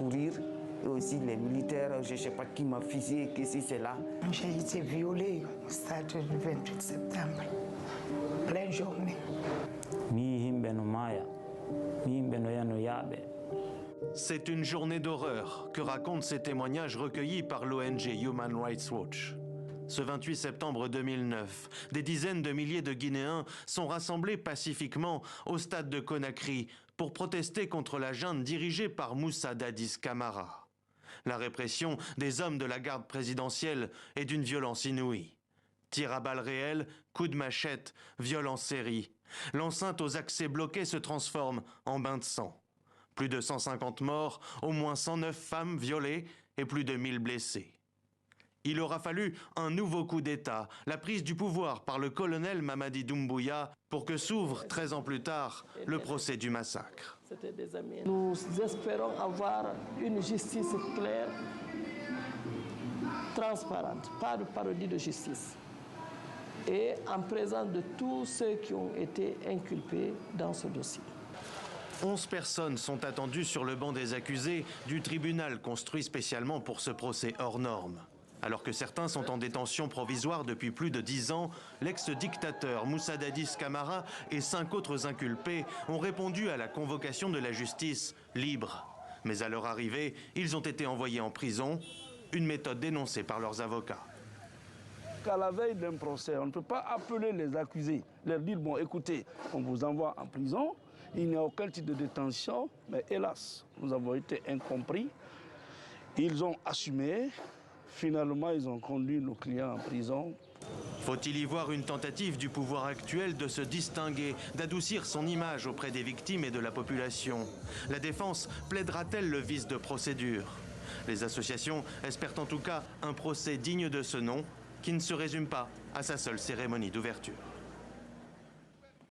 courir. Et aussi les militaires, je ne sais pas qui m'a fusillé, que si c'est là. J'ai été violée au stade du 28 septembre, pleine journée. C'est une journée d'horreur que racontent ces témoignages recueillis par l'ONG Human Rights Watch. Ce 28 septembre 2009, des dizaines de milliers de Guinéens sont rassemblés pacifiquement au stade de Conakry pour protester contre la junte dirigée par Moussa Dadis Camara. La répression des hommes de la garde présidentielle est d'une violence inouïe. Tirs à balles réelles, coups de machette, viols en série. L'enceinte aux accès bloqués se transforme en bain de sang. Plus de 150 morts, au moins 109 femmes violées et plus de 1000 blessés. Il aura fallu un nouveau coup d'État, la prise du pouvoir par le colonel Mamadi Doumbouya, pour que s'ouvre 13 ans plus tard le procès du massacre. Nous espérons avoir une justice claire, transparente, pas de parodie de justice, et en présence de tous ceux qui ont été inculpés dans ce dossier. 11 personnes sont attendues sur le banc des accusés du tribunal construit spécialement pour ce procès hors norme. Alors que certains sont en détention provisoire depuis plus de 10 ans, l'ex-dictateur Moussa Dadis Camara et 5 autres inculpés ont répondu à la convocation de la justice libre. Mais à leur arrivée, ils ont été envoyés en prison, une méthode dénoncée par leurs avocats. Qu'à la veille d'un procès, on ne peut pas appeler les accusés, leur dire, bon écoutez, on vous envoie en prison, il n'y a aucun type de détention, mais hélas, nous avons été incompris. Ils ont assumé, finalement ils ont conduit nos clients en prison. Faut-il y voir une tentative du pouvoir actuel de se distinguer, d'adoucir son image auprès des victimes et de la population? La défense plaidera-t-elle le vice de procédure? Les associations espèrent en tout cas un procès digne de ce nom, qui ne se résume pas à sa seule cérémonie d'ouverture.